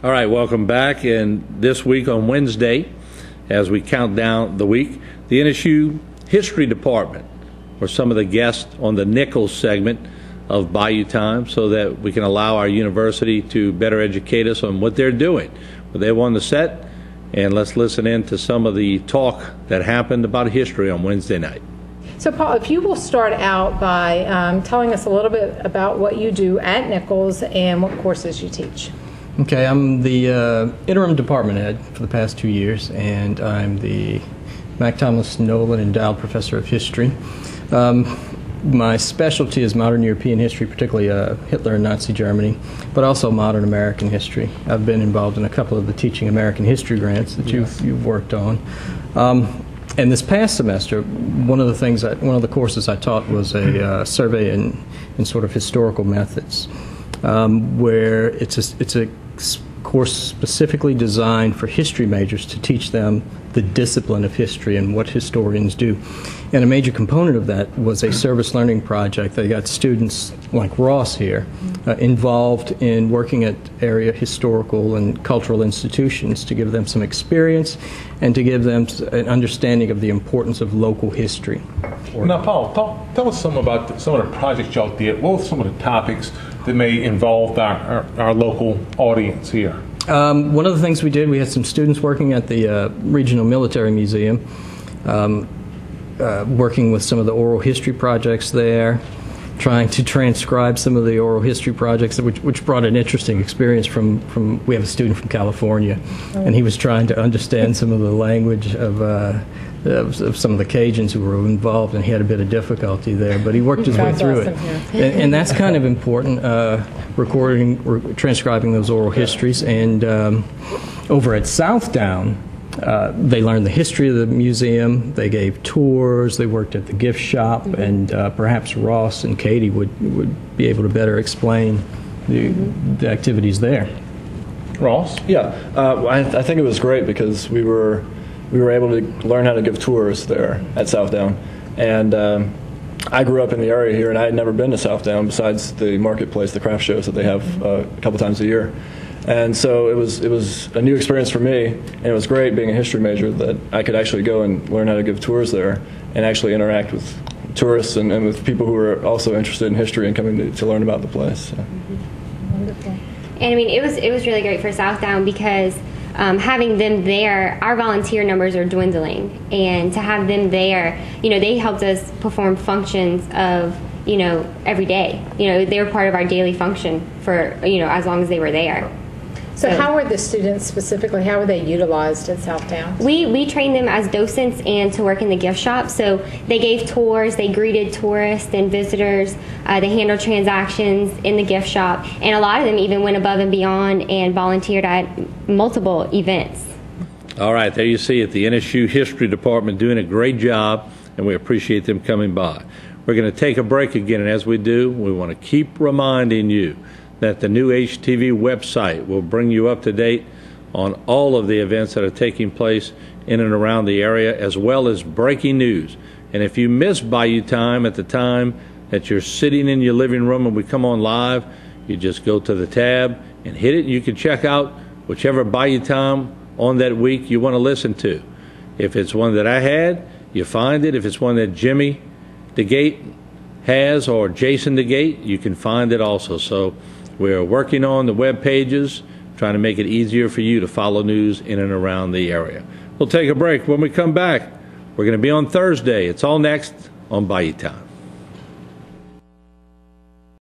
All right, welcome back. And this week on Wednesday, as we count down the week, the NSU History Department were some of the guests on the Nichols segment of Bayou Time, so that we can allow our university to better educate us on what they're doing. But they were on the set, and let's listen in to some of the talk that happened about history on Wednesday night. So, Paul, if you will start out by telling us a little bit about what you do at Nichols and what courses you teach. Okay, I'm the interim department head for the past 2 years, and I'm the Mac Thomas Nolan Endowed Professor of History. My specialty is modern European history, particularly Hitler and Nazi Germany, but also modern American history. I've been involved in a couple of the Teaching American History grants that you've worked on. And this past semester, one of the courses I taught was a survey in sort of historical methods, where it's a course specifically designed for history majors to teach them the discipline of history and what historians do. And a major component of that was a service learning project. They got students like Ross here involved in working at area historical and cultural institutions to give them some experience and to give them an understanding of the importance of local history. Now, Paul, tell us some about some of the projects y'all did. What were some of the topics that may involve our local audience here? One of the things we did, we had some students working at the Regional Military Museum, working with some of the oral history projects there, trying to transcribe some of the oral history projects, which brought an interesting experience from we have a student from California, and he was trying to understand some of the language of some of the Cajuns who were involved, and he had a bit of difficulty there, but he worked his way through it. And that's kind of important, transcribing those oral histories. And over at Southdown, they learned the history of the museum, they gave tours, they worked at the gift shop, and perhaps Ross and Katie would be able to better explain the activities there. Ross? Yeah, I think it was great because we were able to learn how to give tours there at Southdown. And I grew up in the area here, and I had never been to Southdown besides the marketplace, the craft shows that they have a couple times a year. And so it was a new experience for me, and it was great being a history major that I could actually go and learn how to give tours there and actually interact with tourists and with people who are also interested in history and coming to learn about the place. So. Wonderful. And I mean, it was really great for Southdown because having them there, our volunteer numbers are dwindling, and to have them there, they helped us perform functions of, every day. They were part of our daily function for, as long as they were there. So how were the students specifically, how were they utilized at Southdown? We trained them as docents and to work in the gift shop. So they gave tours, they greeted tourists and visitors, they handled transactions in the gift shop, and a lot of them even went above and beyond and volunteered at multiple events. All right, there you see it, the NSU History Department doing a great job, and we appreciate them coming by. We're going to take a break again, and as we do, we want to keep reminding you that the new HTV website will bring you up to date on all of the events that are taking place in and around the area, as well as breaking news. And if you miss Bayou Time at the time that you're sitting in your living room and we come on live, you just go to the tab and hit it, and you can check out whichever Bayou Time on that week you want to listen to. If it's one that I had, you find it. If it's one that Jimmy DeGate has or Jason DeGate, you can find it also. So we're working on the web pages, trying to make it easier for you to follow news in and around the area. We'll take a break. When we come back, we're going to be on Thursday. It's all next on Bayou Time.